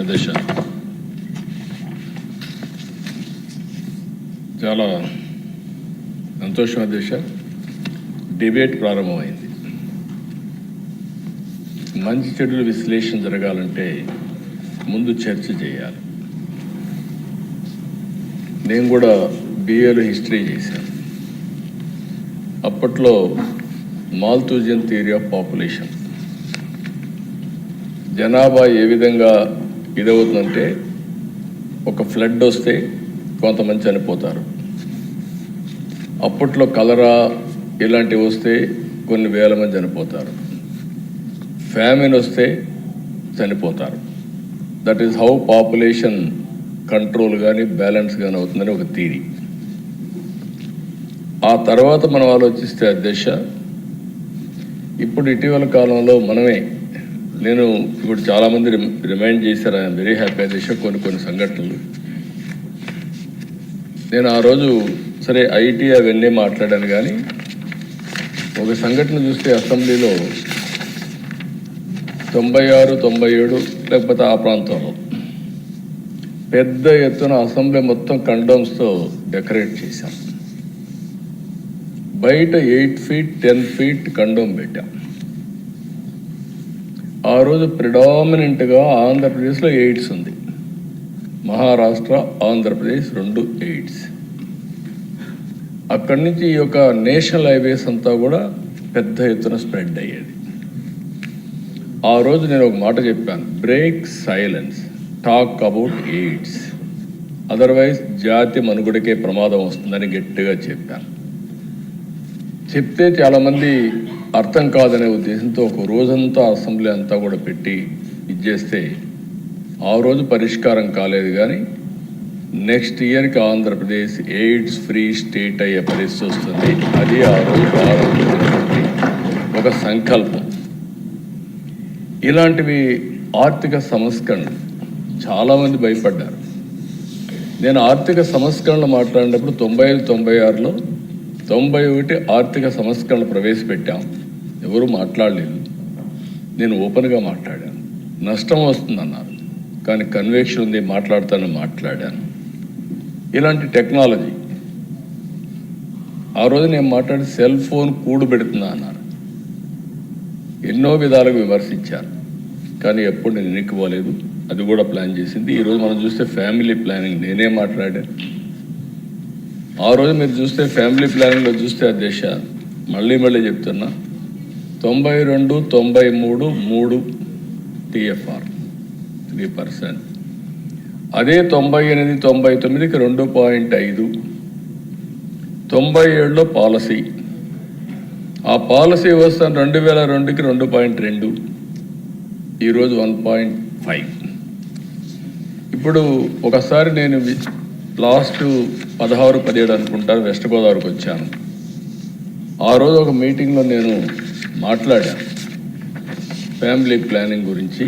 అధ్యక్ష, చాలా సంతోషం అధ్యక్ష. డిబేట్ ప్రారంభమైంది. మంచి చెడుల విశ్లేషణ జరగాలంటే ముందు చర్చ చేయాలి. నేను కూడా బిఏలో హిస్టరీ చేశాను. అప్పట్లో మాల్తూజియన్ థియరీ ఆఫ్ పాపులేషన్, జనాభా ఏ విధంగా ఇదవుతుందంటే ఒక ఫ్లడ్ వస్తే కొంతమంది చనిపోతారు. అప్పట్లో కలరా ఇలాంటివి వస్తే కొన్ని వేల మంది చనిపోతారు. ఫ్యామిన్ వస్తే చనిపోతారు. That is how population control కానీ బ్యాలెన్స్ కానీ అవుతుందని ఒక థియరీ. ఆ తర్వాత మనం ఆలోచిస్తే అధ్యక్ష, ఇప్పుడు ఇటీవల కాలంలో నేను ఇప్పుడు చాలామంది రిమైండ్ చేశారు. ఐఎమ్ వెరీ హ్యాపీ అధ్యక్ష. కొన్ని సంఘటనలు నేను ఆ రోజు సరే ఐటీ అవన్నీ మాట్లాడాను, కానీ ఒక సంఘటన చూస్తే అసెంబ్లీలో 96, 97 లేకపోతే ఆ ప్రాంతంలో పెద్ద ఎత్తున అసెంబ్లీ మొత్తం కండోమ్స్తో డెకరేట్ చేశాం. బయట 8 feet 10 feet కండోమ్ పెట్టాం. ఆ రోజు ప్రిడామినెంట్గా ఆంధ్రప్రదేశ్లో ఎయిడ్స్ ఉంది. మహారాష్ట్ర, ఆంధ్రప్రదేశ్ 2 ఎయిడ్స్. అక్కడి నుంచి ఈ యొక్క నేషనల్ హైవేస్ అంతా కూడా పెద్ద ఎత్తున స్ప్రెడ్ అయ్యేది. ఆ రోజు నేను ఒక మాట చెప్పాను, break silence, talk about AIDS, otherwise జాతి మనుగడకే ప్రమాదం వస్తుందని గట్టిగా చెప్పాను. చెప్తే చాలామంది అర్థం కాదనే ఉద్దేశంతో ఒక రోజంతా అసెంబ్లీ అంతా కూడా పెట్టి ఇచ్చేస్తే ఆ రోజు పరిష్కారం కాలేదు. కానీ నెక్స్ట్ ఇయర్కి ఆంధ్రప్రదేశ్ ఎయిడ్స్ ఫ్రీ స్టేట్ అయ్యే పరిస్థితి వస్తుంది. అది ఆ రోజు ఒక సంకల్పం. ఇలాంటివి ఆర్థిక సంస్కరణ చాలామంది భయపడ్డారు. నేను ఆర్థిక సంస్కరణలు మాట్లాడినప్పుడు 95, 96లో 91 ఆర్థిక సంస్కరణలు ప్రవేశపెట్టాం. ఎవరు మాట్లాడలేదు. నేను ఓపెన్గా మాట్లాడాను. నష్టం వస్తుందన్నారు, కానీ కన్విక్షన్ ఉంది, మాట్లాడాను. ఇలాంటి టెక్నాలజీ ఆ రోజు నేను మాట్లాడి సెల్ ఫోన్ కూడు పెడుతున్నా అన్నారు. ఎన్నో విధాలుగా విమర్శించారు, కానీ ఎప్పుడు నేను ఎన్నికపోలేదు. అది కూడా ప్లాన్ చేసింది. ఈరోజు మనం చూస్తే ఫ్యామిలీ ప్లానింగ్ నేనే మాట్లాడాను. ఆ రోజు మీరు చూస్తే ఫ్యామిలీ ప్లానింగ్లో చూస్తే అధ్యక్ష, మళ్ళీ చెప్తున్నా, 92, 93 3 TFR 3%. అదే 98, 99కి 2.5, 97లో పాలసీ. ఆ పాలసీ వస్తాను 2002కి 2.2, ఈరోజు 1.5. ఇప్పుడు ఒకసారి నేను లాస్ట్ 16, 17 అనుకుంటాను వెస్ట్ గోదావరికి వచ్చాను. ఆ రోజు ఒక మీటింగ్లో నేను మాట్లాడాను ఫ్యామిలీ ప్లానింగ్ గురించి.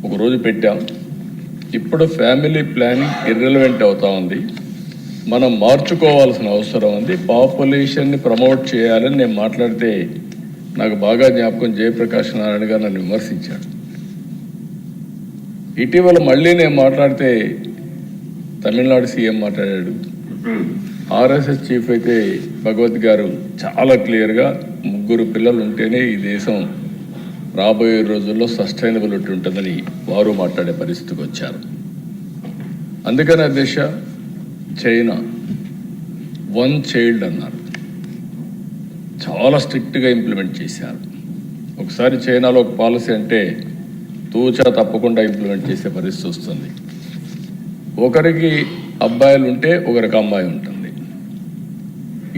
ఒకరోజు పెట్టాం. ఇప్పుడు ఫ్యామిలీ ప్లానింగ్ ఇర్రెలవెంట్ అవుతా ఉంది. మనం మార్చుకోవాల్సిన అవసరం ఉంది. పాపులేషన్ని ప్రమోట్ చేయాలని నేను మాట్లాడితే నాకు బాగా జ్ఞాపకం, జయప్రకాష్ నారాయణ గారు నన్ను విమర్శించాడు. ఇటీవల మళ్ళీ నేను మాట్లాడితే తమిళనాడు సీఎం మాట్లాడాడు. ఆర్ఎస్ఎస్ చీఫ్ అయితే భగవత్ గారు చాలా క్లియర్గా 3 పిల్లలు ఉంటేనే ఈ దేశం రాబోయే రోజుల్లో సస్టైనబిలిటీ ఉంటుందని వారు మాట్లాడే పరిస్థితికి వచ్చారు. అందుకని అధ్యక్ష, చైనా 1 child అన్నారు. చాలా స్ట్రిక్ట్గా ఇంప్లిమెంట్ చేశారు. ఒకసారి చైనాలో ఒక పాలసీ అంటే తూచా తప్పకుండా ఇంప్లిమెంట్ చేసే పరిస్థితి వస్తుంది. ఒకరికి అబ్బాయిలు ఉంటే ఒకరికి అమ్మాయి ఉంటుంది.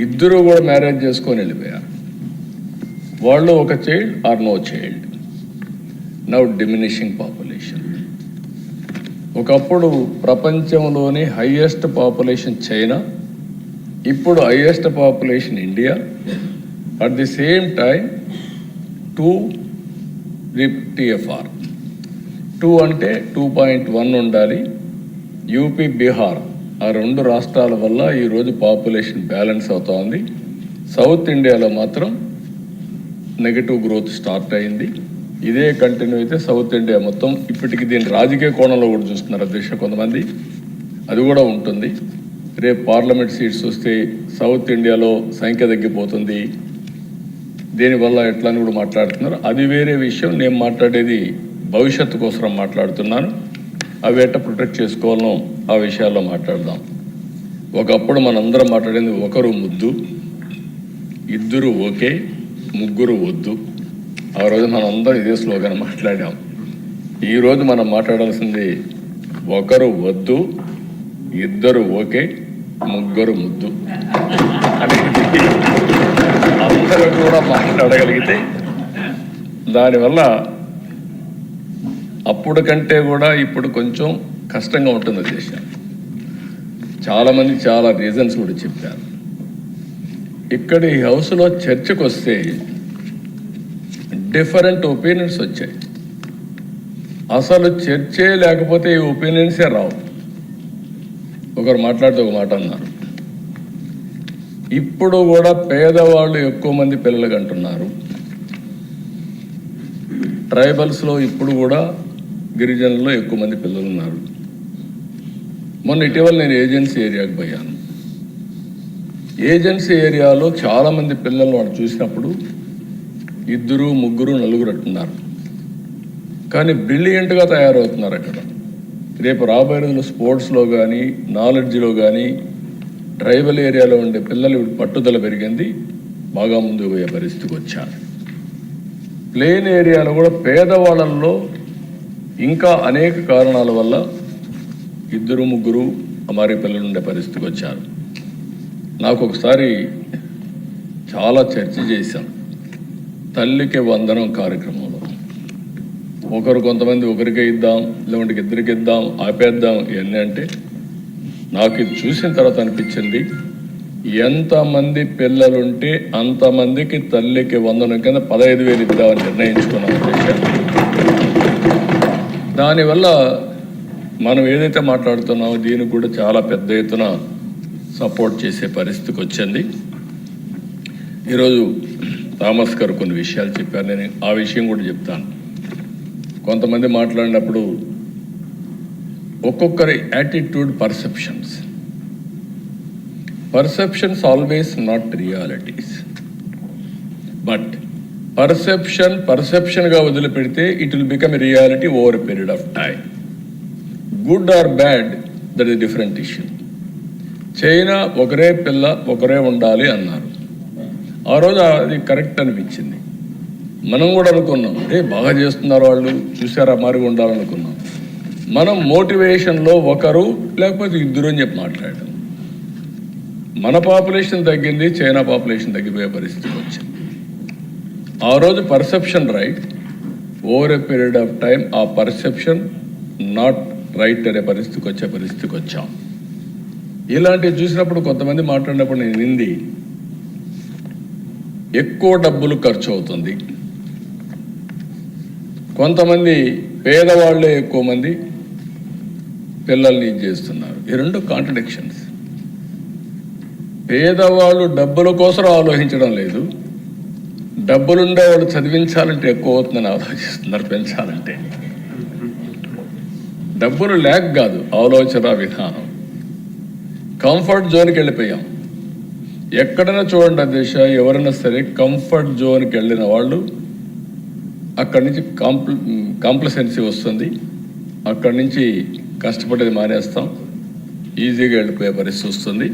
ఇద్దరు కూడా మ్యారేజ్ చేసుకొని వెళ్ళిపోయారు. వాళ్ళు ఒక child or no child. Now diminishing population. ఒకప్పుడు ప్రపంచంలోని హైయెస్ట్ పాపులేషన్ చైనా, ఇప్పుడు highest population India. At the same time 2 TFR. 2 అంటే 2.1 ఉండాలి. యూపీ, బీహార్ ఆ 2 రాష్ట్రాల వల్ల ఈరోజు పాపులేషన్ బ్యాలెన్స్ అవుతా ఉంది. సౌత్ ఇండియాలో మాత్రం నెగటివ్ గ్రోత్ స్టార్ట్ అయింది. ఇదే కంటిన్యూ అయితే సౌత్ ఇండియా మొత్తం ఇప్పటికి దీని రాజకీయ కోణంలో కూడా చూస్తున్నారు అధ్యక్ష కొంతమంది, అది కూడా ఉంటుంది. రేపు పార్లమెంట్ సీట్స్ వస్తే సౌత్ ఇండియాలో సంఖ్య తగ్గిపోతుంది, దీనివల్ల ఎట్లా అని కూడా మాట్లాడుతున్నారు. అది వేరే విషయం. నేను మాట్లాడేది భవిష్యత్తు కోసం మాట్లాడుతున్నాను. అవి ఎట్లా ప్రొటెక్ట్ చేసుకోవాలో ఆ విషయాల్లో మాట్లాడదాం. ఒకప్పుడు మనందరం మాట్లాడేది ఒకరు ముద్దు, ఇద్దరు ఓకే, ముగ్గురు వద్దు. ఆ రోజు మనందరం ఇదే స్లోగన్ మాట్లాడాం. ఈరోజు మనం మాట్లాడాల్సింది ఒకరు వద్దు, ఇద్దరు ఓకే, ముగ్గురు ముద్దు అనేది అందరూ కూడా మాట్లాడగలిగితే దానివల్ల అప్పుడు కంటే కూడా ఇప్పుడు కొంచెం కష్టంగా ఉంటుంది దేశం. చాలామంది చాలా రీజన్స్ కూడా చెప్పారు. ఇక్కడ ఈ హౌస్లో చర్చకు వస్తే డిఫరెంట్ ఒపీనియన్స్ వచ్చాయి. అసలు చర్చే లేకపోతే ఈ ఒపీనియన్సే రావు. ఒకరు మాట్లాడితే ఒక మాట అన్నారు, ఇప్పుడు కూడా పేదవాళ్ళు ఎక్కువ మంది పిల్లలు అంటున్నారు. ట్రైబల్స్లో ఇప్పుడు కూడా గిరిజనుల్లో ఎక్కువ మంది పిల్లలు ఉన్నారు. మొన్న ఇటీవల నేను ఏజెన్సీ ఏరియాకి పోయాను. ఏజెన్సీ ఏరియాలో చాలామంది పిల్లలను వాడు చూసినప్పుడు ఇద్దరు, ముగ్గురు, నలుగురు అంటున్నారు. కానీ బ్రిలియంట్గా తయారవుతున్నారు అక్కడ. రేపు రాబోయే రోజులు స్పోర్ట్స్లో కానీ నాలెడ్జ్లో కానీ ట్రైబల్ ఏరియాలో ఉండే పిల్లలు పట్టుదల పెరిగింది, బాగా ముందుకు పోయే పరిస్థితికి వచ్చారు. ప్లేన్ ఏరియాలో కూడా పేదవాళ్ళల్లో ఇంకా అనేక కారణాల వల్ల ఇద్దరు, ముగ్గురు అమారీ పిల్లలు ఉండే పరిస్థితికి వచ్చారు. నాకు ఒకసారి చాలా చర్చ చేశాం తల్లికి వందనం కార్యక్రమంలో. కొంతమంది ఒకరికే ఇద్దాం, లేదంటే ఇద్దరికి ఇద్దాం, ఆపేద్దాం ఇవన్నీ అంటే నాకు ఇది చూసిన తర్వాత అనిపించింది, ఎంతమంది పిల్లలుంటే అంతమందికి తల్లికి వందనం కింద 15,000 ఇద్దామని నిర్ణయించుకున్నాం. దానివల్ల మనం ఏదైతే మాట్లాడుతున్నామో దీనికి కూడా చాలా పెద్ద ఎత్తున సపోర్ట్ చేసే పరిస్థితికి వచ్చింది. ఈరోజు థామస్ గారు కొన్ని విషయాలు చెప్పారు, నేను ఆ విషయం కూడా చెప్తాను. కొంతమంది మాట్లాడినప్పుడు ఒక్కొక్కరి attitude, perceptions always not realities. But పర్సెప్షన్గా వదిలిపెడితే it will become a reality over a period of time. Good or bad, that is different issue. China ఒకరే పిల్ల ఒకరే ఉండాలి అన్నారు. ఆ రోజు అది కరెక్ట్ అనిపించింది. మనం కూడా అనుకున్నాం, బాగా చేస్తున్నారు వాళ్ళు, చూసారా మారిగా ఉండాలనుకున్నాం. మనం మోటివేషన్లో ఒకరు లేకపోతే ఇద్దరు అని చెప్పి మాట్లాడాం. మన పాపులేషన్ తగ్గింది, చైనా పాపులేషన్ తగ్గిపోయే పరిస్థితి వచ్చింది. ఆ రోజు perception right, over a period of time ఆ పర్సెప్షన్ నాట్ రైట్ అనే పరిస్థితికి వచ్చాం. ఇలాంటివి చూసినప్పుడు కొంతమంది మాట్లాడినప్పుడు నేను వింది, ఎక్కువ డబ్బులు ఖర్చు అవుతుంది, కొంతమంది పేదవాళ్లే ఎక్కువ మంది పిల్లల్ని చేస్తున్నారు. ఈ రెండు కాంట్రడిక్షన్స్. పేదవాళ్ళు డబ్బుల కోసం ఆలోచించడం లేదు, డబ్బులుండే వాళ్ళు చదివించాలంటే ఎక్కువ అవుతుందని ఆలోచిస్తున్నారు పెంచాలంటే. డబ్బులు లేక కాదు, ఆలోచన విధానం. కంఫర్ట్ జోన్కి వెళ్ళిపోయాం. ఎక్కడైనా చూడండి దేశ, ఎవరైనా సరే కంఫర్ట్ జోన్కి వెళ్ళిన వాళ్ళు అక్కడి నుంచి కాంప్లసెన్సీ వస్తుంది, అక్కడి నుంచి కష్టపడేది మానేస్తాం, ఈజీగా వెళ్ళిపోయే పరిస్థితి వస్తుంది.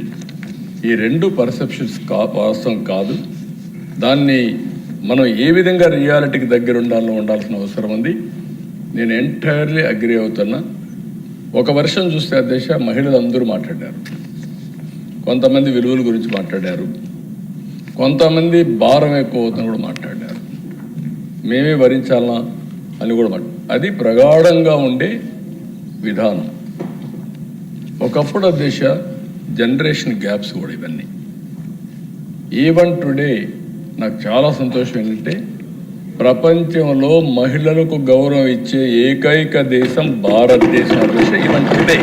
ఈ రెండు పర్సెప్షన్స్ వాస్తవం కాదు. దాన్ని మనం ఏ విధంగా రియాలిటీకి దగ్గర ఉండాల్సిన అవసరం ఉంది. నేను ఎంటైర్లీ అగ్రీ అవుతున్నా. ఒక వర్షం చూస్తే అధ్యక్ష, మహిళలు అందరూ మాట్లాడారు, కొంతమంది విలువల గురించి మాట్లాడారు, కొంతమంది భారం ఎక్కువ అవుతుందని కూడా మాట్లాడారు, మేమే భరించాలనా అని కూడా అది ప్రగాఢంగా ఉండే విధానం. ఒకప్పుడు అధ్యక్ష జనరేషన్ గ్యాప్స్ కూడా ఇవన్నీ. ఈవెన్ టుడే నాకు చాలా సంతోషం ఏంటంటే ప్రపంచంలో మహిళలకు గౌరవం ఇచ్చే ఏకైక దేశం భారతదేశం అధ్యక్ష. ఈవెన్ టుడే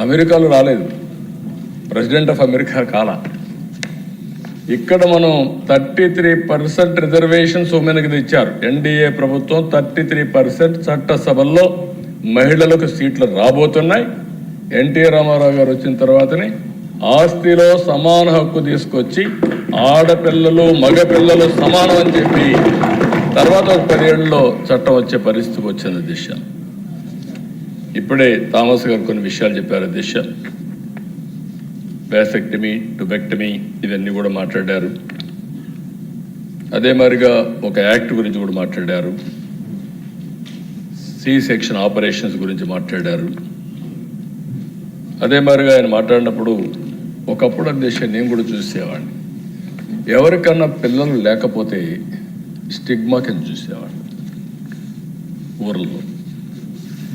అమెరికాలో రాలేదు, ప్రెసిడెంట్ ఆఫ్ అమెరికా కాల, ఇక్కడ మనం 33% రిజర్వేషన్స్ ఉమెన్కి ఇచ్చారు. ఎన్డీఏ ప్రభుత్వం 33% చట్టసభల్లో మహిళలకు సీట్లు రాబోతున్నాయి. ఎన్టీ రామారావు గారు వచ్చిన తర్వాతనే ఆస్తిలో సమాన హక్కు తీసుకొచ్చి ఆడపిల్లలు మగపిల్లలు సమానం అని చెప్పి తర్వాత ఒక 10 ఏళ్ళలో చట్టం వచ్చే పరిస్థితికి వచ్చింది దిశ. ఇప్పుడే థామస్ గారు కొన్ని విషయాలు చెప్పారు దిశ. వ్యాసెక్టమీ, టుబెక్టమీ ఇవన్నీ కూడా మాట్లాడారు. అదే మరిగా ఒక యాక్ట్ గురించి కూడా మాట్లాడారు. సి సెక్షన్ ఆపరేషన్స్ గురించి మాట్లాడారు. అదే మరిగా ఆయన మాట్లాడినప్పుడు ఒకప్పుడు దేశం నేను కూడా చూసేవాడిని. ఎవరికన్నా పిల్లలు లేకపోతే స్టిగ్మా కింద చూసేవాడిని ఊర్లో.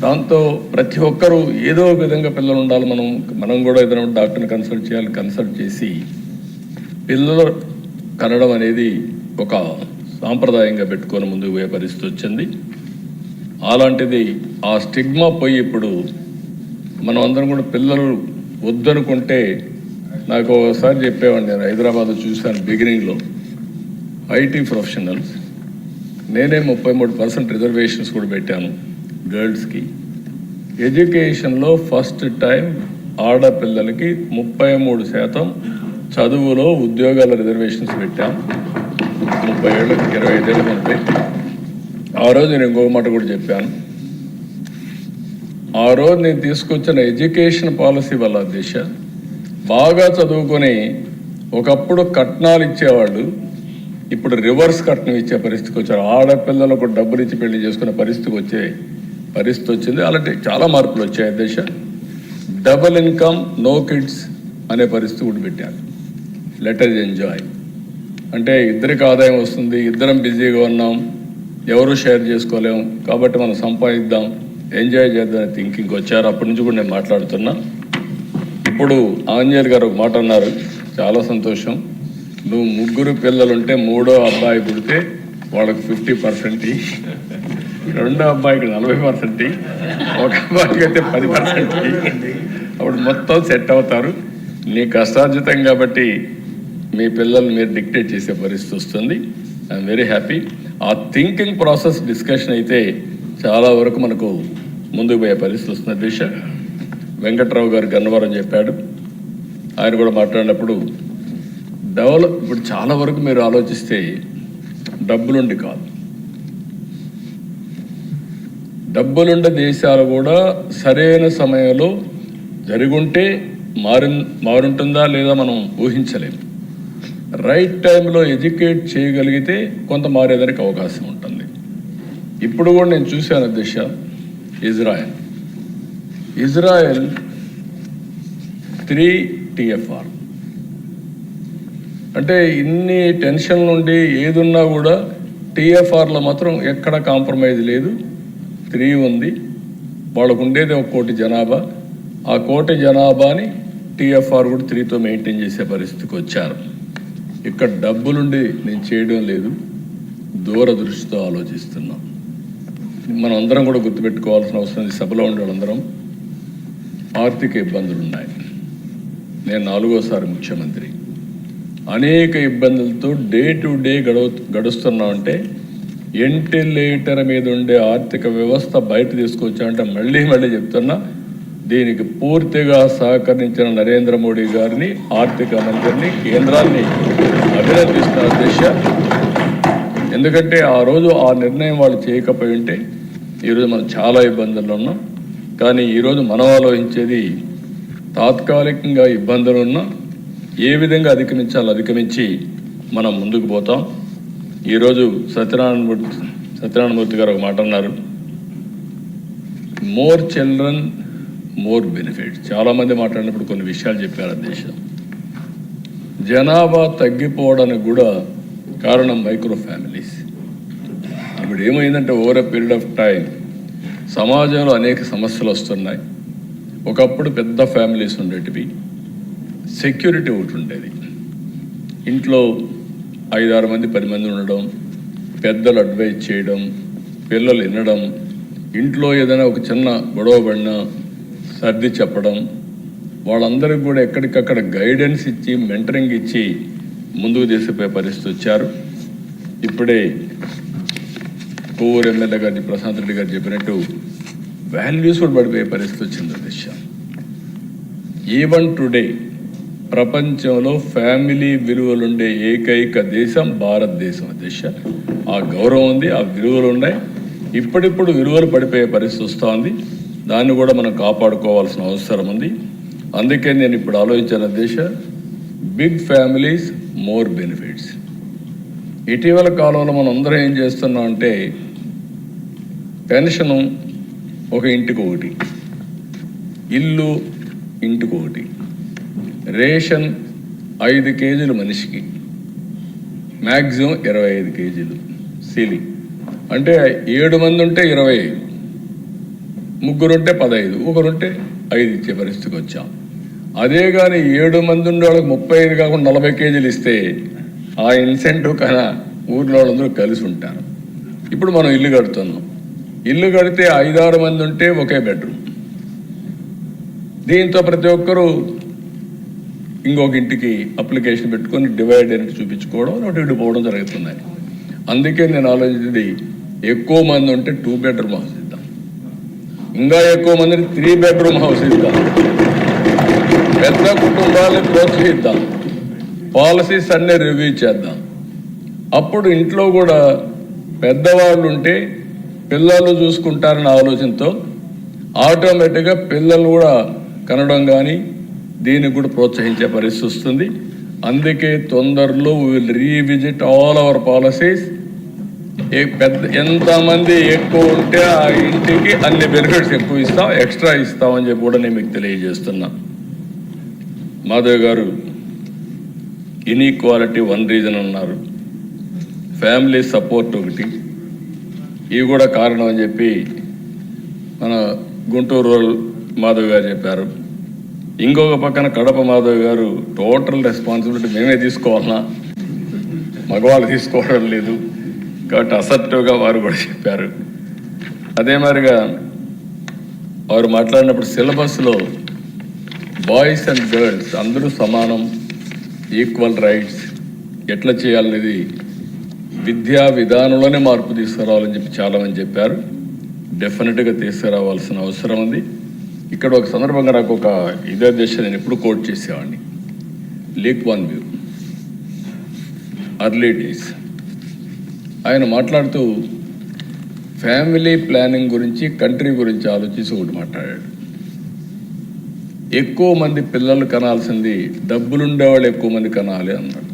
దాంతో ప్రతి ఒక్కరూ ఏదో ఒక విధంగా పిల్లలు ఉండాలి, మనం కూడా ఏదైనా డాక్టర్ని కన్సల్ట్ చేయాలి. కన్సల్ట్ చేసి పిల్లలు కనడం అనేది ఒక సాంప్రదాయంగా పెట్టుకొని ముందుకు పోయే పరిస్థితి వచ్చింది. అలాంటిది ఆ స్టిగ్మా పోయి ఇప్పుడు మనం అందరం కూడా పిల్లలు వద్దనుకుంటే, నాకు ఒకసారి చెప్పేవాడిని, నేను హైదరాబాద్లో చూశాను బిగినింగ్లో ఐటీ ప్రొఫెషనల్స్, నేనే 33% రిజర్వేషన్స్ కూడా పెట్టాను గర్ల్స్కి. ఎడ్యుకేషన్లో ఫస్ట్ టైం ఆడపిల్లలకి 33% చదువులో ఉద్యోగాల రిజర్వేషన్స్ పెట్టాం 30 ఏళ్ళు 25 ఏళ్ళ కంటే. ఆ రోజు నేను ఇంకొక మాట కూడా చెప్పాను. ఆ రోజు నేను తీసుకొచ్చిన ఎడ్యుకేషన్ పాలసీ వల్ల దిశ బాగా చదువుకొని ఒకప్పుడు కట్నాలు ఇచ్చేవాళ్ళు, ఇప్పుడు రివర్స్ కట్నం ఇచ్చే పరిస్థితికి వచ్చారు. ఆడపిల్లలకు డబ్బులు ఇచ్చి పెళ్లి చేసుకునే పరిస్థితి వచ్చింది. అలాంటి చాలా మార్పులు వచ్చాయి దిశ. డబుల్ ఇన్కమ్ నో కిడ్స్ అనే పరిస్థితి కూడా పెట్టారు. లెట్ us ఎంజాయ్ అంటే ఇద్దరికి ఆదాయం వస్తుంది, ఇద్దరం బిజీగా ఉన్నాం, ఎవరు షేర్ చేసుకోలేము, కాబట్టి మనం సంపాదిద్దాం, ఎంజాయ్ చేద్దాం థింకింగ్ వచ్చారు. అప్పటి నుంచి కూడా నేను మాట్లాడుతున్నా. ఇప్పుడు ఆంజనేయులు గారు ఒక మాట అన్నారు, చాలా సంతోషం. నువ్వు 3 పిల్లలుంటే 3వ అబ్బాయి పుడితే వాళ్ళకి 50%, 2వ అబ్బాయికి 40%, ఒక అబ్బాయికి అయితే 10%. అప్పుడు మొత్తం సెట్ అవుతారు. నీ కష్టార్జితం కాబట్టి మీ పిల్లలు మీరు డిక్టేట్ చేసే పరిస్థితి వస్తుంది. I'm very happy. ఆ థింకింగ్ ప్రాసెస్ డిస్కషన్ అయితే చాలా వరకు మనకు ముందుకు పోయే పరిస్థితి వస్తుంది దిశ. వెంకట్రావు గారు గన్నవరం చెప్పాడు, ఆయన కూడా మాట్లాడినప్పుడు ఇప్పుడు చాలా వరకు మీరు ఆలోచిస్తే డబ్బులుండి కాదు, డబ్బులుండే దేశాలు కూడా సరైన సమయంలో జరుగుంటే మారుంటుందా లేదా మనం ఊహించలేము. రైట్ టైంలో ఎడ్యుకేట్ చేయగలిగితే కొంత మారేదానికి అవకాశం ఉంటుంది. ఇప్పుడు కూడా నేను చూశాను దిశ, ఇజ్రాయెల్ 3 TFR అంటే ఇన్ని టెన్షన్ నుండి ఏదున్నా కూడా TFRలో మాత్రం ఎక్కడ కాంప్రమైజ్ లేదు. 3 ఉంది. వాళ్ళకు ఉండేది 1 కోటి జనాభా. ఆ 1 కోటి జనాభాని TFR కూడా 3తో మెయింటైన్ చేసే పరిస్థితికి వచ్చారు. ఇక్కడ డబ్బులుండి నేను చేయడం లేదు, దూరదృష్టితో ఆలోచిస్తున్నాం. మనం అందరం కూడా గుర్తుపెట్టుకోవాల్సిన అవసరం ఉంది. సభలో ఉండే వాళ్ళందరం ఆర్థిక ఇబ్బందులు ఉన్నాయి. నేను 4వసారి ముఖ్యమంత్రి. అనేక ఇబ్బందులతో డే టు డే గడుస్తున్నామంటే వెంటిలేటర్ మీద ఉండే ఆర్థిక వ్యవస్థ బయట తీసుకొచ్చామంటే మళ్ళీ చెప్తున్నా, దీనికి పూర్తిగా సహకరించిన నరేంద్ర మోడీ గారిని, ఆర్థిక మంత్రిని, కేంద్రాన్ని అభినందిస్తున్న దిశ. ఎందుకంటే ఆ రోజు ఆ నిర్ణయం వాళ్ళు చేయకపోయి ఉంటే ఈరోజు మనం చాలా ఇబ్బందుల్లో ఉన్నాం. కానీ ఈరోజు మనం ఆలోచించేది తాత్కాలికంగా ఇబ్బందులు ఉన్నా ఏ విధంగా అధిగమించి మనం ముందుకు పోతాం. ఈరోజు సత్యనారాయణమూర్తి గారు ఒక మాట అన్నారు, మోర్ చిల్డ్రన్ మోర్ బెనిఫిట్. చాలామంది మాట్లాడినప్పుడు కొన్ని విషయాలు చెప్పారు. దేశం జనాభా తగ్గిపోవడానికి కూడా కారణం మైక్రో ఫ్యామిలీస్. ఇప్పుడు ఏమైందంటే over a period of time సమాజంలో అనేక సమస్యలు వస్తున్నాయి. ఒకప్పుడు పెద్ద ఫ్యామిలీస్ ఉండేటివి, సెక్యూరిటీ ఒకటి ఉండేది. ఇంట్లో 5-6 మంది 10 మంది ఉండడం, పెద్దలు అడ్వైజ్ చేయడం, పిల్లలు వినడం, ఇంట్లో ఏదైనా ఒక చిన్న గొడవ పడినా సర్ది చెప్పడం, వాళ్ళందరికీ కూడా ఎక్కడికక్కడ గైడెన్స్ ఇచ్చి మెంటరింగ్ ఇచ్చి ముందుకు తీసుకుపోయే పరిస్థితి వచ్చారు. ఇప్పుడే కోవూరు ఎమ్మెల్యే గారి ప్రశాంత్ రెడ్డి గారు చెప్పినట్టు వాల్యూస్ కూడా పడిపోయే పరిస్థితి వచ్చింది దిశ. ఈవెన్ టుడే ప్రపంచంలో ఫ్యామిలీ విలువలుండే ఏకైక దేశం భారతదేశం దిశ. ఆ గౌరవం ఉంది, ఆ విలువలు ఉన్నాయి. ఇప్పుడిప్పుడు విలువలు పడిపోయే పరిస్థితి వస్తుంది. దాన్ని కూడా మనం కాపాడుకోవాల్సిన అవసరం ఉంది. అందుకే నేను ఇప్పుడు ఆలోచించిన దిశ, బిగ్ ఫ్యామిలీస్ మోర్ బెనిఫిట్స్. ఇటీవల కాలంలో మనం అందరం ఏం చేస్తున్నాం అంటే, పెన్షను ఒక ఇంటికి ఒకటి, ఇల్లు ఇంటికి ఒకటి, రేషన్ 5 కేజీలు మనిషికి, మ్యాక్సిమం 25 కేజీలు సీలింగ్. అంటే 7 మంది ఉంటే 25, ముగ్గురుంటే 15, ఒకరుంటే 5 ఇచ్చే పరిస్థితికి వచ్చాం. అదే కానీ 7 మంది ఉండే వాళ్ళకి 35 కాకుండా 40 కేజీలు ఇస్తే ఆ ఇన్సెంటివ్ కన్నా ఊర్లో వాళ్ళందరూ కలిసి ఉంటారు. ఇప్పుడు మనం ఇల్లు కడుతున్నాం. ఇల్లు కడితే 5-6 మంది ఉంటే ఒకే బెడ్రూమ్. దీంతో ప్రతి ఒక్కరూ ఇంకొక ఇంటికి అప్లికేషన్ పెట్టుకొని డివైడ్ అయినట్టు చూపించుకోవడం, అటు ఇటు పోవడం జరుగుతున్నాయి. అందుకే నేను ఆలోచించింది, ఎక్కువ మంది ఉంటే 2 బెడ్రూమ్ హౌస్ ఇద్దాం, ఇంకా ఎక్కువ మందిని 3 బెడ్రూమ్ హౌస్ ఇద్దాం, పెద్ద కుటుంబాలను ప్రోత్సహిద్దాం, పాలసీస్ అన్నీ రివ్యూ చేద్దాం. అప్పుడు ఇంట్లో కూడా పెద్దవాళ్ళు ఉంటే పిల్లలు చూసుకుంటారన్న ఆలోచనతో ఆటోమేటిక్గా పిల్లలు కూడా కనడం కానీ దీనికి కూడా ప్రోత్సహించే పరిస్థితి వస్తుంది. అందుకే తొందరలో we will revisit all our policies. ఎంతమంది ఎక్కువ ఉంటే ఆ ఇంటికి అన్ని బెనిఫిట్స్ ఎక్కువ ఇస్తాం, ఎక్స్ట్రా ఇస్తామని చెప్పి కూడా నేను మీకు తెలియజేస్తున్నా. మాధవ్ గారు ఇన్ఈక్వాలిటీ 1 రీజన్ అన్నారు, ఫ్యామిలీ సపోర్ట్ ఒకటి, ఇవి కూడా కారణం అని చెప్పి మన గుంటూరు మాధవ్ గారు చెప్పారు. ఇంకొక పక్కన కడప మాధవ్ గారు టోటల్ రెస్పాన్సిబిలిటీ మేమే తీసుకోవాలన్నా, మగవాళ్ళు తీసుకోవడం లేదు కాబట్టి అసర్టివ్గా వారు కూడా చెప్పారు. అదే మాదిరిగా వారు మాట్లాడినప్పుడు సిలబస్లో బాయ్స్ అండ్ గర్ల్స్ అందరూ సమానం, ఈక్వల్ రైట్స్ ఎట్లా చేయాలనేది విద్యా విధానంలోనే మార్పు తీసుకురావాలని చెప్పి చాలామంది చెప్పారు. డెఫినెట్గా తీసుకురావాల్సిన అవసరం ఉంది. ఇక్కడ ఒక సందర్భంగా నాకు ఒక ఇదే దేశం నేను ఎప్పుడు కోట్ చేసేవాడిని, leak one view early days. ఆయన మాట్లాడుతూ ఫ్యామిలీ ప్లానింగ్ గురించి, కంట్రీ గురించి ఆలోచించి ఒకటి మాట్లాడాడు. ఎక్కువ మంది పిల్లలు కనాల్సింది డబ్బులుండేవాళ్ళు ఎక్కువ మంది కనాలి అన్నాడు.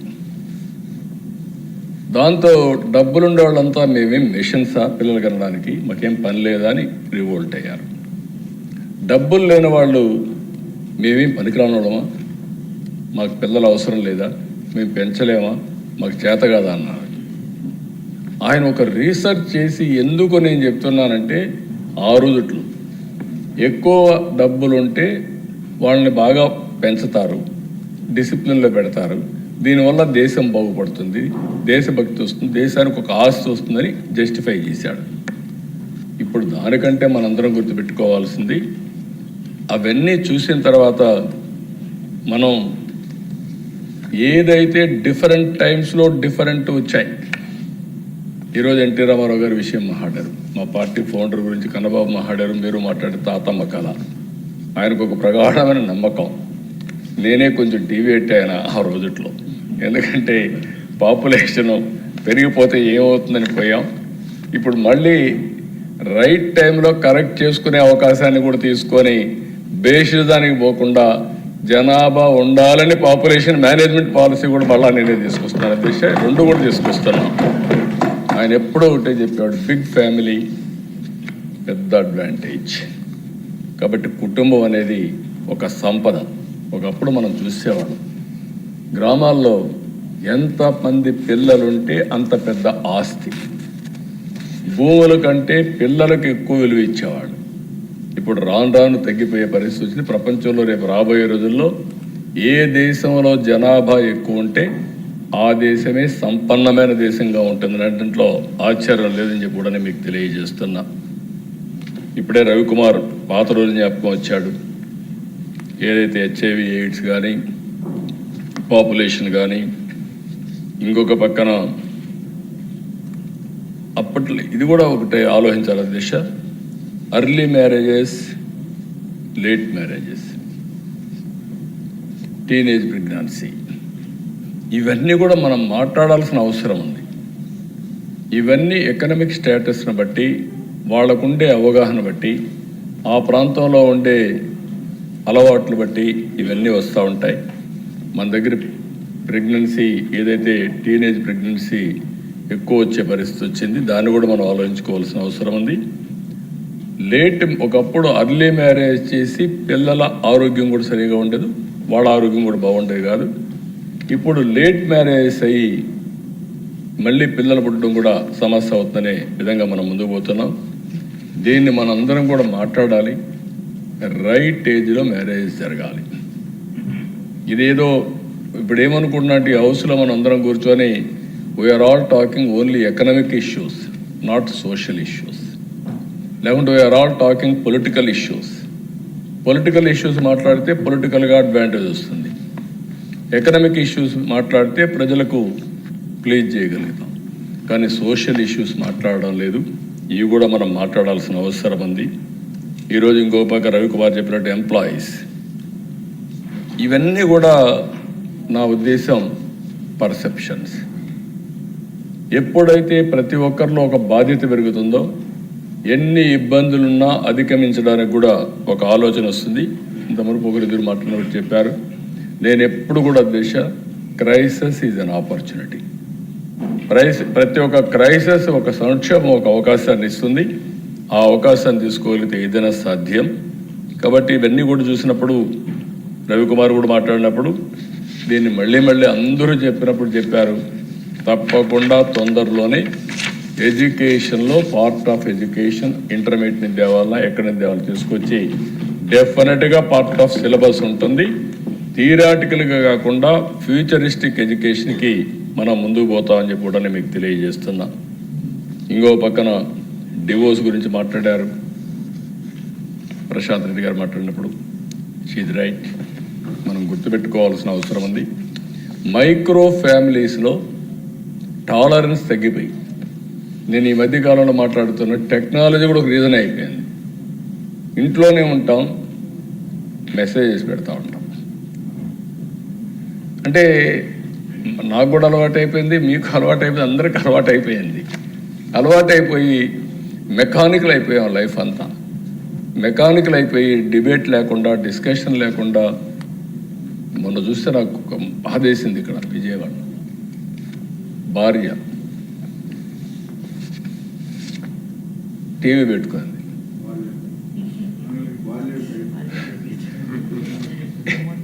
దాంతో డబ్బులుండేవాళ్ళంతా మేమేం మిషన్సా పిల్లలు కనడానికి, మాకేం పని లేదా అని రివోల్ట్ అయ్యారు. డబ్బులు లేని వాళ్ళు మేమేం పనికిరాని వాళ్ళమా, మాకు పిల్లలు అవసరం లేదా, మేము పెంచలేమా, మాకు చేత కాదా అన్నారు. ఆయన ఒక రీసెర్చ్ చేసి ఎందుకు నేను చెప్తున్నానంటే, ఆ రోజుట్లో ఎక్కువ డబ్బులుంటే వాళ్ళని బాగా పెంచుతారు, డిసిప్లిన్లో పెడతారు, దీనివల్ల దేశం బాగుపడుతుంది, దేశభక్తి వస్తుంది, దేశానికి ఒక ఆస్తి వస్తుందని జస్టిఫై చేశాడు. ఇప్పుడు దానికంటే మనందరం గుర్తుపెట్టుకోవాల్సింది, అవన్నీ చూసిన తర్వాత మనం ఏదైతే డిఫరెంట్ టైమ్స్లో డిఫరెంట్ వచ్చాయి. ఈరోజు ఎన్టీ రామారావు గారి విషయం మాట్లాడారు, మా పార్టీ ఫౌండర్ గురించి కన్నబాబు మాట్లాడారు, మీరు మాట్లాడే తాతమ్మ కళ. ఆయనకు ఒక ప్రగాఢమైన నమ్మకం. నేనే కొంచెం డీవియేట్ అయినా ఆ రోజుట్లో, ఎందుకంటే పాపులేషన్ పెరిగిపోతే ఏమవుతుందని పోయాం. ఇప్పుడు మళ్ళీ రైట్ టైంలో కరెక్ట్ చేసుకునే అవకాశాన్ని కూడా తీసుకొని బేషిజానికి పోకుండా జనాభా ఉండాలని పాపులేషన్ మేనేజ్మెంట్ పాలసీ కూడా మళ్ళీ నేనే తీసుకొస్తున్నాను. దిశ 2 కూడా తీసుకొస్తున్నాను. ఆయన ఎప్పుడో ఒకటే చెప్పాడు, బిగ్ ఫ్యామిలీ పెద్ద అడ్వాంటేజ్. కాబట్టి కుటుంబం అనేది ఒక సంపద. ఒకప్పుడు మనం చూసేవాళ్ళం, గ్రామాల్లో ఎంతమంది పిల్లలుంటే అంత పెద్ద ఆస్తి, భూముల కంటే పిల్లలకు ఎక్కువ విలువ ఇచ్చేవాడు. ఇప్పుడు రాను రాను తగ్గిపోయే పరిస్థితి వచ్చింది. ప్రపంచంలో రేపు రాబోయే రోజుల్లో ఏ దేశంలో జనాభా ఎక్కువ ఉంటే ఆ దేశమే సంపన్నమైన దేశంగా ఉంటుంది, దాంట్లో ఆశ్చర్యం లేదని చెప్పి కూడా మీకు తెలియజేస్తున్నా. ఇప్పుడే రవికుమార్ పాత రోజు జ్ఞాపకం వచ్చాడు. ఏదైతే HIV, AIDS కానీ, పాపులేషన్ కానీ, ఇంకొక పక్కన అప్పట్లో ఇది కూడా ఒకటే ఆలోచించాలి దిశ, early marriages, late marriages, teenage pregnancy, ఇవన్నీ కూడా మనం మాట్లాడాల్సిన అవసరం ఉంది. ఇవన్నీ ఎకనామిక్ స్టేటస్ను బట్టి, వాళ్ళకుండే అవగాహన బట్టి, ఆ ప్రాంతంలో ఉండే అలవాట్లు బట్టి ఇవన్నీ వస్తూ ఉంటాయి. మన దగ్గర ప్రెగ్నెన్సీ ఏదైతే టీనేజ్ ప్రెగ్నెన్సీ ఎక్కువ వచ్చే పరిస్థితి వచ్చింది, దాన్ని కూడా మనం ఆలోచించుకోవాల్సిన అవసరం ఉంది. ఒకప్పుడు అర్లీ మ్యారేజ్ చేసి పిల్లల ఆరోగ్యం కూడా సరిగా ఉండదు, వాళ్ళ ఆరోగ్యం కూడా బాగుండేది కాదు. ఇప్పుడు లేట్ మ్యారేజ్ అయ్యి మళ్ళీ పిల్లలు పుట్టడం కూడా సమస్య అవుతుందనే విధంగా మనం ముందుకు పోతున్నాం. దీన్ని మనందరం కూడా మాట్లాడాలి. రైట్ ఏజ్లో మ్యారేజ్ జరగాలి. ఇదేదో ఇప్పుడు ఏమనుకుంటున్నట్టు ఈ హౌస్లో మనం అందరం కూర్చొని we're all talking only economic issues, not social issues, లేకుంటే we're all talking political issues. Political issues మాట్లాడితే పొలిటికల్గా అడ్వాంటేజ్ వస్తుంది, ఎకనామిక్ ఇష్యూస్ మాట్లాడితే ప్రజలకు ప్లీజ్ చేయగలుగుతాం. కానీ సోషల్ ఇష్యూస్ మాట్లాడడం లేదు. ఇవి కూడా మనం మాట్లాడాల్సిన అవసరం ఉంది. ఈరోజు ఇంకో పక్క రవికుమార్ చెప్పినట్టు ఎంప్లాయీస్, ఇవన్నీ కూడా నా ఉద్దేశం పర్సెప్షన్స్. ఎప్పుడైతే ప్రతి ఒక్కరిలో ఒక బాధ్యత పెరుగుతుందో, ఎన్ని ఇబ్బందులున్నా అధిగమించడానికి కూడా ఒక ఆలోచన వస్తుంది. ఇంతవరకు ఒకరిద్దరు మాట్లాడినట్టు చెప్పారు. నేను ఎప్పుడు కూడా క్రైసిస్ ఈజ్ అన్ ఆపర్చునిటీ. ప్రతి ఒక్క క్రైసిస్ ఒక సంక్షోభం ఒక అవకాశాన్ని ఇస్తుంది. ఆ అవకాశాన్ని తీసుకోగలిగితే ఏదైనా సాధ్యం. కాబట్టి ఇవన్నీ కూడా చూసినప్పుడు రవికుమార్ కూడా మాట్లాడినప్పుడు దీన్ని మళ్ళీ అందరూ చెప్పారు, తప్పకుండా తొందరలోనే ఎడ్యుకేషన్లో పార్ట్ ఆఫ్ ఎడ్యుకేషన్ ఇంటర్మీడియట్ని దేవాలన్నా ఎక్కడిని దేవాలని తీసుకొచ్చి డెఫినెట్గా పార్ట్ ఆఫ్ సిలబస్ ఉంటుంది. థియరాటికల్గా కాకుండా ఫ్యూచరిస్టిక్ ఎడ్యుకేషన్కి మనం ముందుకు పోతామని చెప్పి కూడా మీకు తెలియజేస్తున్నా. ఇంకో పక్కన డివోర్స్ గురించి మాట్లాడారు ప్రశాంత్ రెడ్డి గారు. మాట్లాడినప్పుడు షీజ్ రైట్, మనం గుర్తుపెట్టుకోవాల్సిన అవసరం ఉంది. మైక్రో ఫ్యామిలీస్లో టాలరెన్స్ తగ్గిపోయి, నేను ఈ మధ్యకాలంలో మాట్లాడుతున్న టెక్నాలజీ కూడా ఒక రీజన్ అయిపోయింది. ఇంట్లోనే ఉంటాం, మెసేజెస్ పెడతా ఉంటాం. అంటే నాకు కూడా అలవాటు అయిపోయింది, మీకు అలవాటు అయిపోయింది, అందరికీ అలవాటు అయిపోయింది. అలవాటు అయిపోయి మెకానికల్ అయిపోయాం. లైఫ్ అంతా మెకానికల్ అయిపోయి డిబేట్ లేకుండా, డిస్కషన్ లేకుండా. మొన్న చూస్తే నాకు బాధేసింది. ఇక్కడ విజయవాడ భార్య టీవీ పెట్టుకుంది.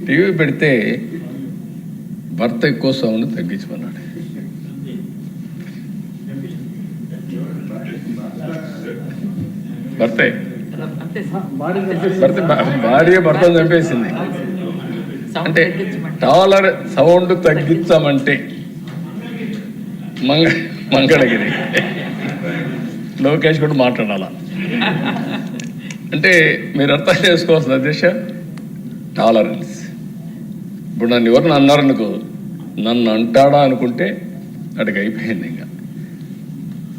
టీవీ పెడితే భర్త ఎక్కువ సౌండ్ తగ్గించమన్నాడు. భార్య భర్తను చంపేసింది. అంటే సౌండ్ తగ్గించమంటే మంగళగిరి లోకేష్ కూడా మాట్లాడాల. అంటే మీరు అర్థం చేసుకోవాల్సిన దిశ టాలరెన్స్. ఇప్పుడు నన్ను ఎవరిని అన్నారనుకో, నన్ను అంటాడా అనుకుంటే అడిగి అయిపోయింది ఇంకా.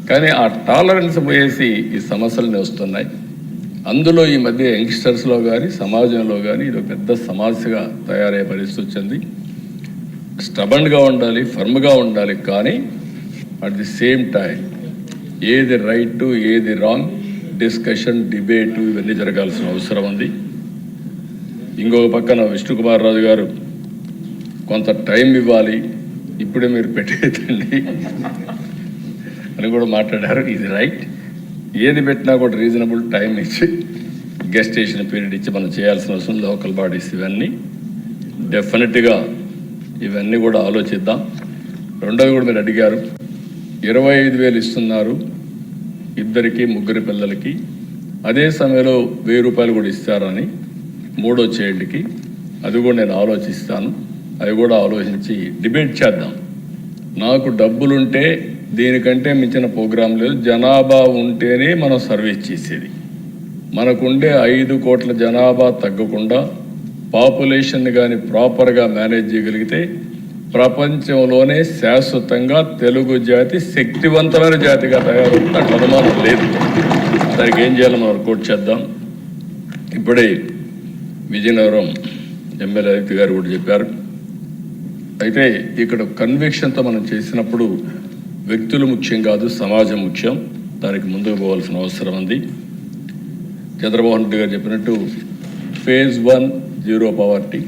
కానీ ఆ టాలరెన్స్ పోయేసి ఈ సమస్యలనే వస్తున్నాయి. అందులో ఈ మధ్య యంగ్స్టర్స్లో కానీ సమాజంలో కానీ ఇది ఒక పెద్ద సమస్యగా తయారయ్యే పరిస్థితి వచ్చింది. స్టబన్గా ఉండాలి, ఫర్మ్గా ఉండాలి, కానీ అట్ ది సేమ్ టైం ఏది రైట్ ఏది రాంగ్ డిస్కషన్, డిబేటు ఇవన్నీ జరగాల్సిన అవసరం ఉంది. ఇంకొక పక్కన విష్ణుకుమార్ రాజు గారు కొంత టైం ఇవ్వాలి, ఇప్పుడే మీరు పెట్టేదండి అని కూడా మాట్లాడారు. ఇది రైట్. ఏది పెట్టినా కూడా రీజనబుల్ టైం ఇచ్చి గెస్టేషన్ పీరియడ్ ఇచ్చి మనం చేయాల్సిన అవసరం. లోకల్ బాడీస్ ఇవన్నీ డెఫినెట్గా ఇవన్నీ కూడా ఆలోచిద్దాం. రెండోది కూడా మీరు అడిగారు, 25,000 ఇస్తున్నారు ఇద్దరికి ముగ్గురి పిల్లలకి, అదే సమయంలో 1,000 రూపాయలు కూడా ఇస్తారని మూడో చైల్డ్కి. అది కూడా నేను ఆలోచిస్తాను. అవి కూడా ఆలోచించి డిబేట్ చేద్దాం. నాకు డబ్బులుంటే దీనికంటే మించిన ప్రోగ్రాం లేదు. జనాభా ఉంటేనే మనం సర్వీస్ చేసేది. మనకుండే 5 కోట్ల జనాభా తగ్గకుండా పాపులేషన్ కానీ ప్రాపర్గా మేనేజ్ చేయగలిగితే ప్రపంచంలోనే శాశ్వతంగా తెలుగు జాతి శక్తివంతమైన జాతిగా తయారవుతుంది. అట్లా అనుమానం లేదు. దానికి ఏం చేయాలో మనం వర్కౌట్ చేద్దాం. ఇప్పుడే విజయనగరం ఎమ్మెల్యే అదితి గారు కూడా చెప్పారు. అయితే ఇక్కడ కన్విక్షన్తో మనం చేసినప్పుడు వ్యక్తులు ముఖ్యం కాదు, సమాజం ముఖ్యం. దానికి ముందుకు పోవాల్సిన అవసరం ఉంది. చంద్రబాబు నాయుడు గారు చెప్పినట్టు ఫేజ్ 1 జీరో పవర్టీ,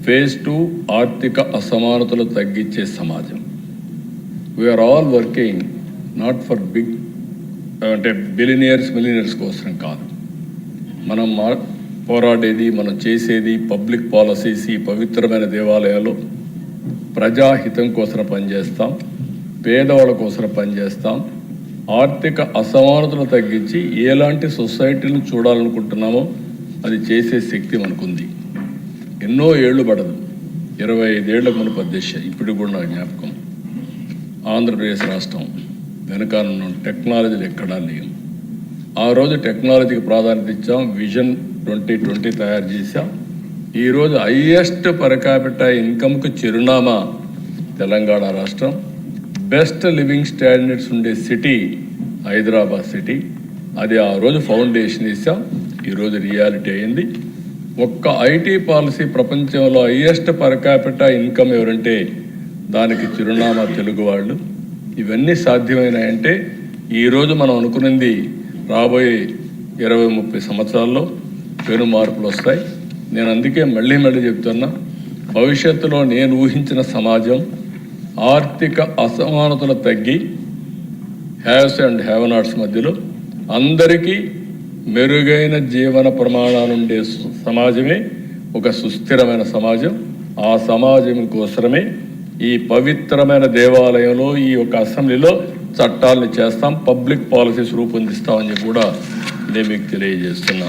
ఫేజ్ 2 ఆర్థిక అసమానతలు తగ్గించే సమాజం. We are all working not for big అంటే బిలినియర్స్ మిలినియర్స్ కోసం కాదు. మనం పోరాడేది, మనం చేసేది పబ్లిక్ పాలసీస్. ఈ పవిత్రమైన దేవాలయాలు ప్రజాహితం కోసం పనిచేస్తాం, పేదవాళ్ళ కోసం పనిచేస్తాం. ఆర్థిక అసమానతలు తగ్గించి ఎలాంటి సొసైటీని చూడాలనుకుంటున్నామో అది చేసే శక్తి మనకుంది. ఎన్నో ఏళ్ళు పడదు, 25 ఏళ్లకు మన పద్దేశ ఇప్పుడు కూడా నా జ్ఞాపకం. ఆంధ్రప్రదేశ్ రాష్ట్రం వెనకాలన్న టెక్నాలజీలు ఎక్కడా లేవు. ఆ రోజు టెక్నాలజీకి ప్రాధాన్యత ఇచ్చాం, విజన్ 2020 తయారు చేశాం. ఈరోజు హైయెస్ట్ పర్ క్యాపిటల్ ఇన్కమ్కు చిరునామా తెలంగాణ రాష్ట్రం. బెస్ట్ లివింగ్ స్టాండర్డ్స్ ఉండే సిటీ హైదరాబాద్ సిటీ. అది ఆ రోజు ఫౌండేషన్ ఇచ్చాం, ఈరోజు రియాలిటీ అయింది. ఒక్క ఐటీ పాలసీ ప్రపంచంలో హైయెస్ట్ పర్ క్యాపిటల్ ఇన్కమ్ ఎవరంటే దానికి చిరునామా తెలుగు వాళ్ళు. ఇవన్నీ సాధ్యమైనాయంటే ఈరోజు మనం అనుకున్నది రాబోయే 20-30 సంవత్సరాల్లో పెను మార్పులు వస్తాయి. నేను అందుకే మళ్ళీ చెప్తున్నా, భవిష్యత్తులో నేను ఊహించిన సమాజం ఆర్థిక అసమానతలు తగ్గి హ్యావ్స్ అండ్ హ్యావ్ నాట్స్ మధ్యలో అందరికీ మెరుగైన జీవన ప్రమాణాలుండే సమాజమే ఒక సుస్థిరమైన సమాజం. ఆ సమాజం కోసమే ఈ పవిత్రమైన దేవాలయంలో ఈ యొక్క అసెంబ్లీలో చట్టాలను చేస్తాం, పబ్లిక్ పాలసీస్ రూపొందిస్తామని చెప్పి కూడా నేను మీకు తెలియజేస్తున్నా.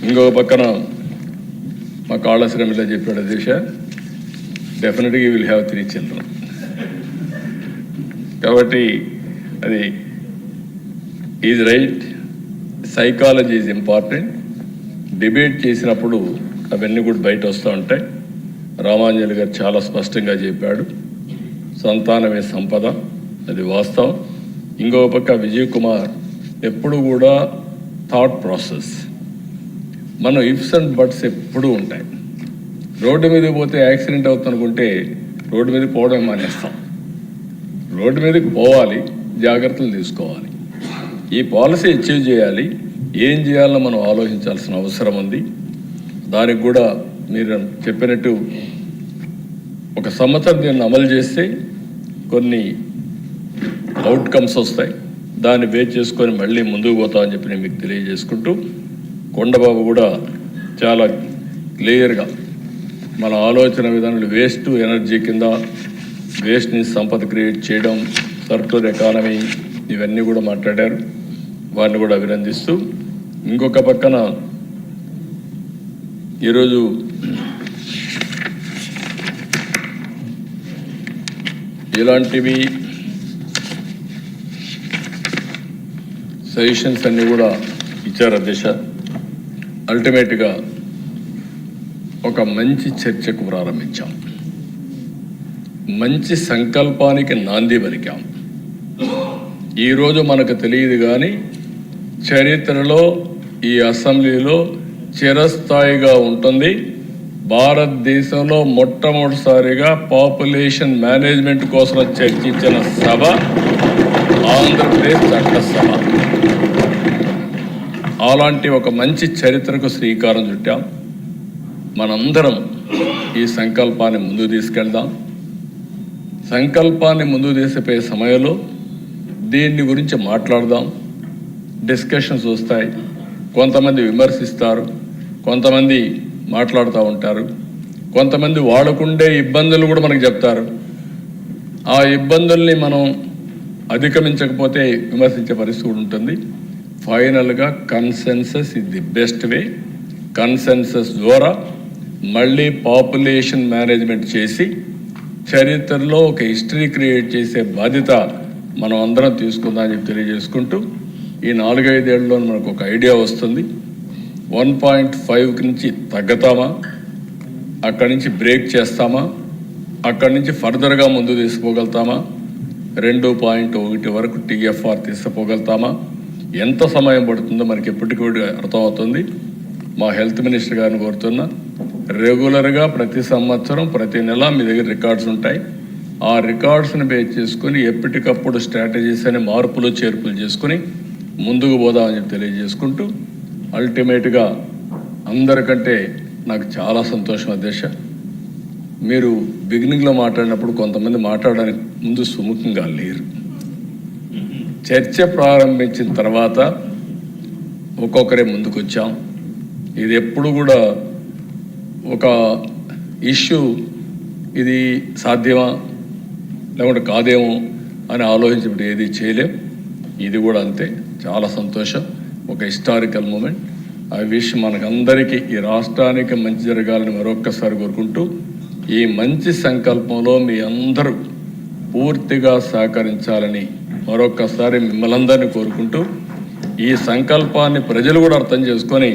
ఇంకొక పక్కన మా కాళశ్రమిలో చెప్పాడు దిశ, డెఫినెట్గా యూ విల్ హ్యావ్ 3 చిల్డ్రన్. కాబట్టి అది is right. Psychology is important. Debate చేసినప్పుడు అవన్నీ కూడా బయట వస్తూ ఉంటాయి. రామాంజలి గారు చాలా స్పష్టంగా చెప్పాడు, సంతానమే సంపద, అది వాస్తవం. ఇంకొక పక్క విజయ్ కుమార్ ఎప్పుడు కూడా థాట్ ప్రాసెస్, మనం ఇఫ్స్ అండ్ బట్స్ ఎప్పుడూ ఉంటాయి. రోడ్డు మీద పోతే యాక్సిడెంట్ అవుతుంది అనుకుంటే రోడ్డు మీద పోవడం మానేస్తాం. రోడ్డు మీదకి పోవాలి, జాగ్రత్తలు తీసుకోవాలి. ఈ పాలసీ అచీవ్ చేయాలి, ఏం చేయాలో మనం ఆలోచించాల్సిన అవసరం ఉంది. దానికి కూడా మీరు చెప్పినట్టు 1 సంవత్సరం దీన్ని అమలు చేస్తే కొన్ని అవుట్కమ్స్ వస్తాయి. దాన్ని బేస్ చేసుకొని మళ్ళీ ముందుకు పోతామని చెప్పి నేను మీకు తెలియజేసుకుంటూ, కొండబాబు కూడా చాలా క్లియర్గా మన ఆలోచన విధానాలు వేస్ట్ ఎనర్జీ కింద వేస్ట్ని సంపద క్రియేట్ చేయడం, సర్క్యులర్ ఎకానమీ, ఇవన్నీ కూడా మాట్లాడారు. వారిని కూడా అభినందిస్తూ, ఇంకొక పక్కన ఈరోజు ఇలాంటివి సజెషన్స్ అన్నీ కూడా ఇచ్చారు అధ్యక్ష. అల్టిమేట్గా ఒక మంచి చర్చకు ప్రారంభించాం, మంచి సంకల్పానికి నాంది పలికాం. ఈరోజు మనకు తెలియదు కానీ చరిత్రలో ఈ అసెంబ్లీలో చిరస్థాయిగా ఉంటుంది. భారతదేశంలో మొట్టమొదటిసారిగా పాపులేషన్ మేనేజ్మెంట్ కోసం చర్చించిన సభ ఆంధ్రప్రదేశ్ చట్టసభ. అలాంటి ఒక మంచి చరిత్రకు శ్రీకారం చుట్టాం. మనందరం ఈ సంకల్పాన్ని ముందుకు తీసుకెళ్దాం. సంకల్పాన్ని ముందుకు తీసుకుపోయే సమయంలో దీన్ని గురించి మాట్లాడదాం. డిస్కషన్స్ వస్తాయి, కొంతమంది విమర్శిస్తారు, కొంతమంది మాట్లాడుతూ ఉంటారు, కొంతమంది వాడుకుండే ఇబ్బందులు కూడా మనకు చెప్తారు. ఆ ఇబ్బందుల్ని మనం అధిగమించకపోతే విమర్శించే పరిస్థితి ఉంటుంది. ఫైనల్గా consensus is the best way. Consensus ద్వారా మళ్ళీ పాపులేషన్ మేనేజ్మెంట్ చేసి చరిత్రలో ఒక హిస్టరీ క్రియేట్ చేసే బాధ్యత మనం అందరం తీసుకుందామని చెప్పి తెలియజేసుకుంటూ, ఈ 4-5 ఏళ్ళలో మనకు ఒక ఐడియా వస్తుంది. 1.5 నుంచి తగ్గుతామా, అక్కడి నుంచి బ్రేక్ చేస్తామా, అక్కడి నుంచి ఫర్దర్గా ముందు తీసుకుపోగలుగుతామా, 2.1 వరకు TFR తీసుకుపోగలుగుతామా, ఎంత సమయం పడుతుందో మనకి ఎప్పటికీ అర్థమవుతుంది. మా హెల్త్ మినిస్టర్ గారిని కోరుతున్నా, రెగ్యులర్గా ప్రతి సంవత్సరం ప్రతి నెల మీ దగ్గర రికార్డ్స్ ఉంటాయి. ఆ రికార్డ్స్ని బేస్ చేసుకుని ఎప్పటికప్పుడు స్ట్రాటజీస్ అని మార్పులు చేర్పులు చేసుకుని ముందుకు పోదామని చెప్పి తెలియజేసుకుంటూ, అల్టిమేట్గా అందరికంటే నాకు చాలా సంతోషం అధ్యక్ష, మీరు బిగినింగ్లో మాట్లాడినప్పుడు కొంతమంది మాట్లాడడానికి ముందు సుముఖంగా లేరు. చర్చ ప్రారంభించిన తర్వాత ఒక్కొక్కరే ముందుకు వచ్చాం. ఇది ఎప్పుడు కూడా ఒక ఇష్యూ ఇది సాధ్యమా లేకుంటే కాదేమో అని ఆలోచించినప్పుడు ఏది చేయలేం. ఇది కూడా అంతే. చాలా సంతోషం, ఒక హిస్టారికల్ మూమెంట్. ఐ విష్ మనకందరికీ ఈ రాష్ట్రానికి మంచి జరగాలని మరొక్కసారి కోరుకుంటూ, ఈ మంచి సంకల్పంలో మీ అందరూ పూర్తిగా సహకరించాలని మరొక్కసారి మిమ్మల్ని అందరినీ కోరుకుంటూ, ఈ సంకల్పాన్ని ప్రజలు కూడా అర్థం చేసుకొని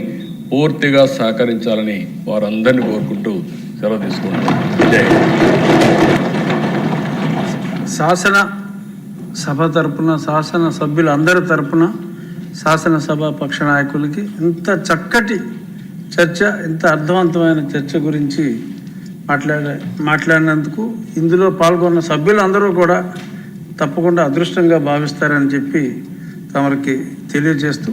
పూర్తిగా సహకరించాలని వారందరినీ కోరుకుంటూ సెలవు తీసుకుంటాం. శాసన సభ తరపున, శాసన సభ్యులందరి తరపున, శాసనసభ పక్ష నాయకులకి ఇంత చక్కటి చర్చ, ఇంత అర్థవంతమైన చర్చ గురించి మాట్లాడినందుకు ఇందులో పాల్గొన్న సభ్యులందరూ కూడా తప్పకుండా అదృష్టంగా భావిస్తారని చెప్పి తమరికి తెలియజేస్తూ